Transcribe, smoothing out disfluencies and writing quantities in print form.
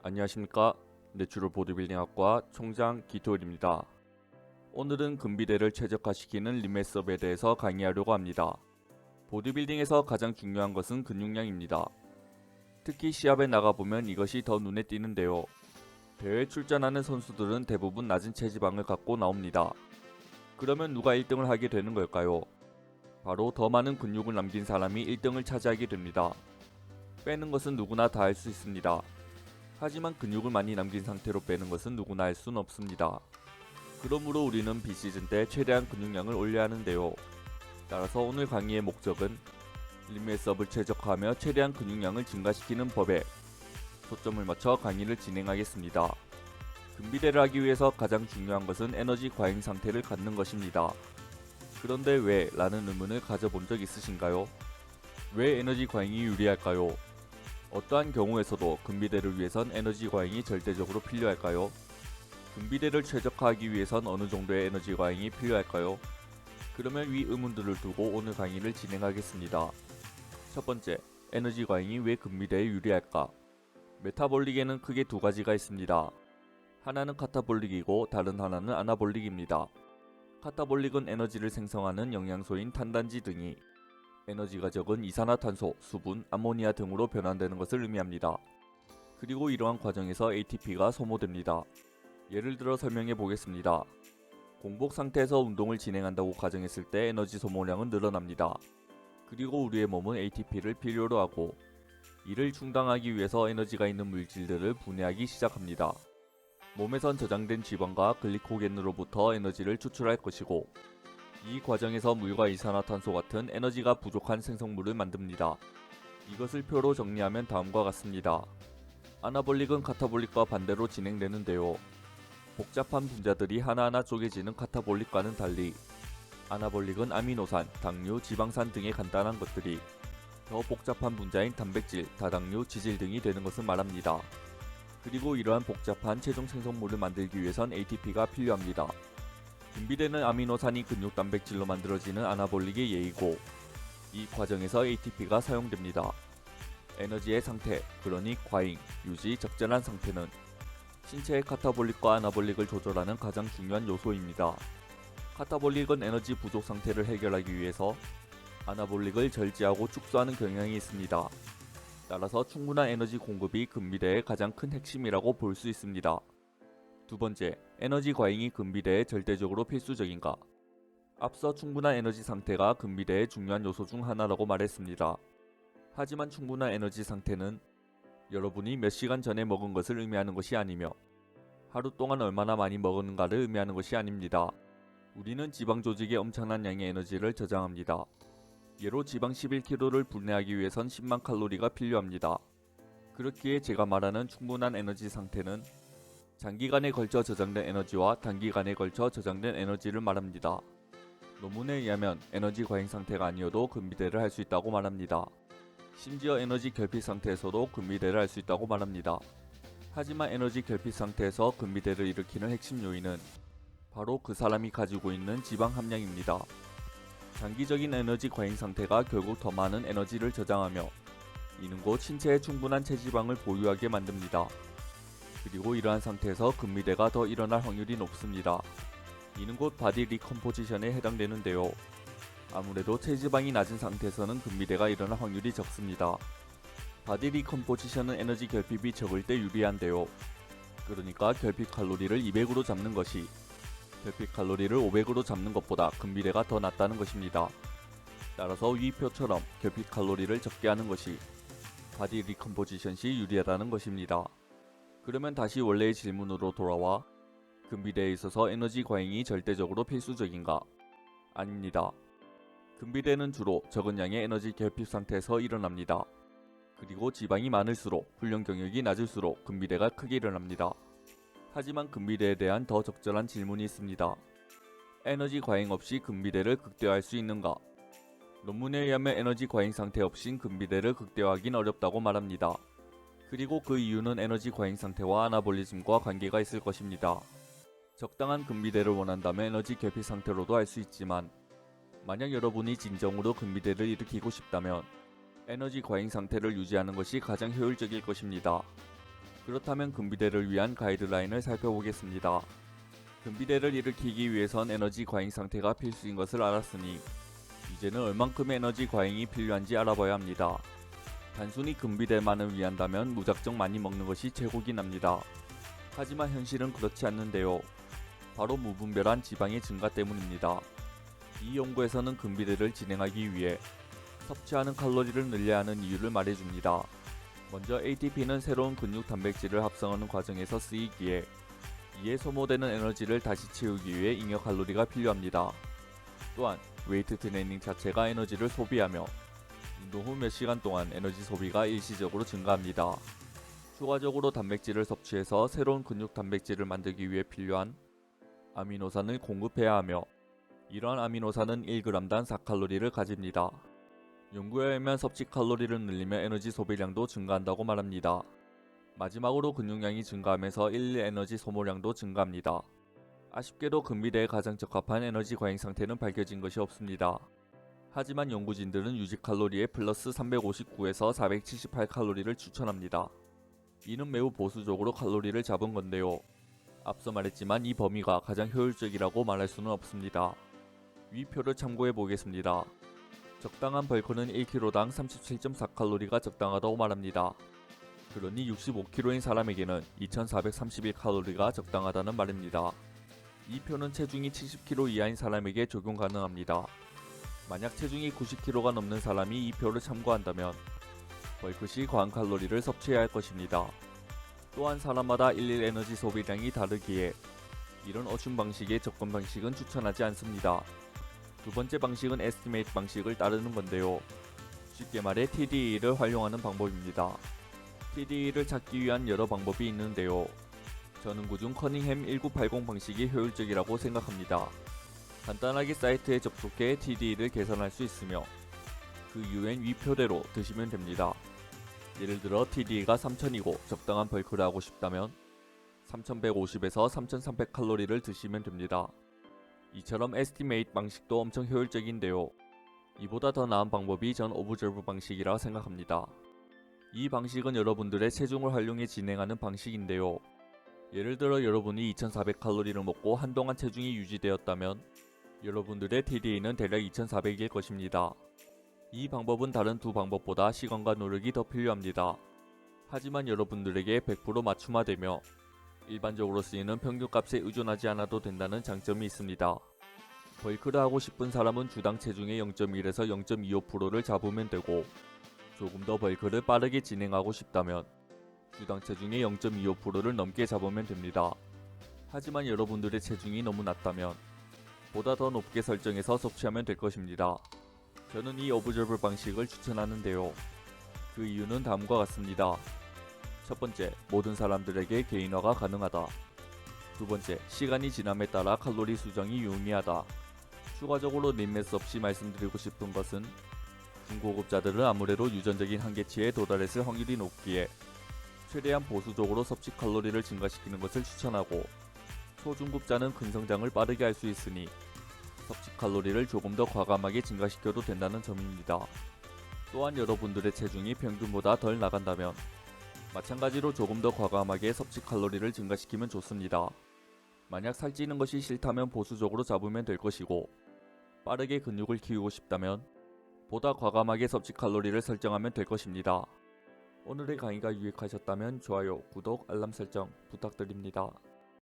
안녕하십니까. 내추럴 보디빌딩학과 총장 기토일입니다. 오늘은 근비대를 최적화시키는 림메스업에 대해서 강의하려고 합니다. 보디빌딩에서 가장 중요한 것은 근육량입니다. 특히 시합에 나가보면 이것이 더 눈에 띄는데요. 대회에 출전하는 선수들은 대부분 낮은 체지방을 갖고 나옵니다. 그러면 누가 1등을 하게 되는 걸까요? 바로 더 많은 근육을 남긴 사람이 1등을 차지하게 됩니다. 빼는 것은 누구나 다 할 수 있습니다. 하지만 근육을 많이 남긴 상태로 빼는 것은 누구나 할 수는 없습니다. 그러므로 우리는 비시즌 때 최대한 근육량을 올려야 하는데요. 따라서 오늘 강의의 목적은 림메스업을 최적화하며 최대한 근육량을 증가시키는 법에 초점을 맞춰 강의를 진행하겠습니다. 근비대를 하기 위해서 가장 중요한 것은 에너지 과잉 상태를 갖는 것입니다. 그런데 왜? 라는 의문을 가져본 적 있으신가요? 왜 에너지 과잉이 유리할까요? 어떠한 경우에서도 근비대를 위해선 에너지 과잉이 절대적으로 필요할까요? 근비대를 최적화하기 위해선 어느 정도의 에너지 과잉이 필요할까요? 그러면 위 의문들을 두고 오늘 강의를 진행하겠습니다. 첫 번째, 에너지 과잉이 왜 근비대에 유리할까? 메타볼릭에는 크게 두 가지가 있습니다. 하나는 카타볼릭이고 다른 하나는 아나볼릭입니다. 카타볼릭은 에너지를 생성하는 영양소인 탄단지 등이 에너지가 적은 이산화탄소, 수분, 암모니아 등으로 변환되는 것을 의미합니다. 그리고 이러한 과정에서 ATP가 소모됩니다. 예를 들어 설명해 보겠습니다. 공복 상태에서 운동을 진행한다고 가정했을 때 에너지 소모량은 늘어납니다. 그리고 우리의 몸은 ATP를 필요로 하고 이를 충당하기 위해서 에너지가 있는 물질들을 분해하기 시작합니다. 몸에선 저장된 지방과 글리코겐으로부터 에너지를 추출할 것이고 이 과정에서 물과 이산화탄소 같은 에너지가 부족한 생성물을 만듭니다. 이것을 표로 정리하면 다음과 같습니다. 아나볼릭은 카타볼릭과 반대로 진행되는데요. 복잡한 분자들이 하나하나 쪼개지는 카타볼릭과는 달리 아나볼릭은 아미노산, 당류, 지방산 등의 간단한 것들이 더 복잡한 분자인 단백질, 다당류, 지질 등이 되는 것을 말합니다. 그리고 이러한 복잡한 최종 생성물을 만들기 위해선 ATP가 필요합니다. 분비되는 아미노산이 근육 단백질로 만들어지는 아나볼릭의 예이고 이 과정에서 ATP가 사용됩니다. 에너지의 상태, 그러니 과잉, 유지, 적절한 상태는 신체의 카타볼릭과 아나볼릭을 조절하는 가장 중요한 요소입니다. 카타볼릭은 에너지 부족 상태를 해결하기 위해서 아나볼릭을 절제하고 축소하는 경향이 있습니다. 따라서 충분한 에너지 공급이 근비대의 가장 큰 핵심이라고 볼 수 있습니다. 두 번째, 에너지 과잉이 근비대에 절대적으로 필수적인가? 앞서 충분한 에너지 상태가 근비대의 중요한 요소 중 하나라고 말했습니다. 하지만 충분한 에너지 상태는 여러분이 몇 시간 전에 먹은 것을 의미하는 것이 아니며 하루 동안 얼마나 많이 먹었는가를 의미하는 것이 아닙니다. 우리는 지방 조직에 엄청난 양의 에너지를 저장합니다. 예로 지방 11kg를 분해하기 위해선 10만 칼로리가 필요합니다. 그렇기에 제가 말하는 충분한 에너지 상태는 장기간에 걸쳐 저장된 에너지와 단기간에 걸쳐 저장된 에너지를 말합니다. 논문에 의하면 에너지 과잉 상태가 아니어도 근비대를 할 수 있다고 말합니다. 심지어 에너지 결핍 상태에서도 근비대를 할 수 있다고 말합니다. 하지만 에너지 결핍 상태에서 근비대를 일으키는 핵심 요인은 바로 그 사람이 가지고 있는 지방 함량입니다. 장기적인 에너지 과잉 상태가 결국 더 많은 에너지를 저장하며 이는 곧 신체에 충분한 체지방을 보유하게 만듭니다. 그리고 이러한 상태에서 근비대가 더 일어날 확률이 높습니다. 이는 곧 바디 리컴포지션에 해당되는데요. 아무래도 체지방이 낮은 상태에서는 근비대가 일어날 확률이 적습니다. 바디 리컴포지션은 에너지 결핍이 적을 때 유리한데요. 그러니까 결핍 칼로리를 200으로 잡는 것이 결핍 칼로리를 500으로 잡는 것보다 근비대가 더 낮다는 것입니다. 따라서 위 표처럼 결핍 칼로리를 적게 하는 것이 바디 리컴포지션 시 유리하다는 것입니다. 그러면 다시 원래의 질문으로 돌아와 근비대에 있어서 에너지 과잉이 절대적으로 필수적인가? 아닙니다. 근비대는 주로 적은 양의 에너지 결핍 상태에서 일어납니다. 그리고 지방이 많을수록 훈련 경력이 낮을수록 근비대가 크게 일어납니다. 하지만 근비대에 대한 더 적절한 질문이 있습니다. 에너지 과잉 없이 근비대를 극대화할 수 있는가? 논문에 의하면 에너지 과잉 상태 없인 근비대를 극대화하긴 어렵다고 말합니다. 그리고 그 이유는 에너지 과잉 상태와 아나볼리즘과 관계가 있을 것입니다. 적당한 근비대를 원한다면 에너지 결핍 상태로도 할 수 있지만 만약 여러분이 진정으로 근비대를 일으키고 싶다면 에너지 과잉 상태를 유지하는 것이 가장 효율적일 것입니다. 그렇다면 금비대를 위한 가이드라인을 살펴보겠습니다. 금비대를 일으키기 위해선 에너지 과잉 상태가 필수인 것을 알았으니 이제는 얼만큼의 에너지 과잉이 필요한지 알아봐야 합니다. 단순히 금비대만을 위한다면 무작정 많이 먹는 것이 최고긴 합니다. 하지만 현실은 그렇지 않는데요. 바로 무분별한 지방의 증가 때문입니다. 이 연구에서는 금비대를 진행하기 위해 섭취하는 칼로리를 늘려야 하는 이유를 말해줍니다. 먼저 ATP는 새로운 근육 단백질을 합성하는 과정에서 쓰이기에 이에 소모되는 에너지를 다시 채우기 위해 잉여 칼로리가 필요합니다. 또한 웨이트 트레이닝 자체가 에너지를 소비하며 운동 후 몇 시간 동안 에너지 소비가 일시적으로 증가합니다. 추가적으로 단백질을 섭취해서 새로운 근육 단백질을 만들기 위해 필요한 아미노산을 공급해야 하며 이러한 아미노산은 1g당 4칼로리를 가집니다. 연구에 의하면 섭취 칼로리를 늘리면 에너지 소비량도 증가한다고 말합니다. 마지막으로 근육량이 증가하면서 일일 에너지 소모량도 증가합니다. 아쉽게도 금비대에 가장 적합한 에너지 과잉 상태는 밝혀진 것이 없습니다. 하지만 연구진들은 유지 칼로리에 플러스 359에서 478칼로리를 추천합니다. 이는 매우 보수적으로 칼로리를 잡은 건데요. 앞서 말했지만 이 범위가 가장 효율적이라고 말할 수는 없습니다. 위 표를 참고해 보겠습니다. 적당한 벌크는 1kg당 37.4칼로리가 적당하다고 말합니다. 그러니 65kg인 사람에게는 2431칼로리가 적당하다는 말입니다. 이 표는 체중이 70kg 이하인 사람에게 적용 가능합니다. 만약 체중이 90kg가 넘는 사람이 이 표를 참고한다면 벌크 시 과한 칼로리를 섭취해야 할 것입니다. 또한 사람마다 일일 에너지 소비량이 다르기에 이런 어춤 방식의 접근 방식은 추천하지 않습니다. 두 번째 방식은 에스티메이트 방식을 따르는 건데요. 쉽게 말해 TDE를 활용하는 방법입니다. TDE를 찾기 위한 여러 방법이 있는데요. 저는 그중 커닝햄 1980 방식이 효율적이라고 생각합니다. 간단하게 사이트에 접속해 TDE를 계산할 수 있으며 그 이후엔 위 표대로 드시면 됩니다. 예를 들어 TDE가 3000이고 적당한 벌크를 하고 싶다면 3150에서 3300칼로리를 드시면 됩니다. 이처럼 에스티메이트 방식도 엄청 효율적인데요. 이보다 더 나은 방법이 전 오브저브 방식이라 생각합니다. 이 방식은 여러분들의 체중을 활용해 진행하는 방식인데요. 예를 들어 여러분이 2400칼로리를 먹고 한동안 체중이 유지되었다면 여러분들의 TDE는 대략 2400일 것입니다. 이 방법은 다른 두 방법보다 시간과 노력이 더 필요합니다. 하지만 여러분들에게 100% 맞춤화되며 일반적으로 쓰이는 평균값에 의존하지 않아도 된다는 장점이 있습니다. 벌크를 하고 싶은 사람은 주당 체중의 0.1에서 0.25%를 잡으면 되고 조금 더 벌크를 빠르게 진행하고 싶다면 주당 체중의 0.25%를 넘게 잡으면 됩니다. 하지만 여러분들의 체중이 너무 낮다면 보다 더 높게 설정해서 섭취하면 될 것입니다. 저는 이 오브저버 방식을 추천하는데요. 그 이유는 다음과 같습니다. 첫 번째, 모든 사람들에게 개인화가 가능하다. 두 번째, 시간이 지남에 따라 칼로리 수정이 용이하다. 추가적으로 림메스 없이 말씀드리고 싶은 것은 중고급자들은 아무래도 유전적인 한계치에 도달했을 확률이 높기에 최대한 보수적으로 섭취 칼로리를 증가시키는 것을 추천하고 초중급자는 근 성장을 빠르게 할 수 있으니 섭취 칼로리를 조금 더 과감하게 증가시켜도 된다는 점입니다. 또한 여러분들의 체중이 평균보다 덜 나간다면 마찬가지로 조금 더 과감하게 섭취 칼로리를 증가시키면 좋습니다. 만약 살찌는 것이 싫다면 보수적으로 잡으면 될 것이고 빠르게 근육을 키우고 싶다면 보다 과감하게 섭취 칼로리를 설정하면 될 것입니다. 오늘의 강의가 유익하셨다면 좋아요, 구독, 알람 설정 부탁드립니다.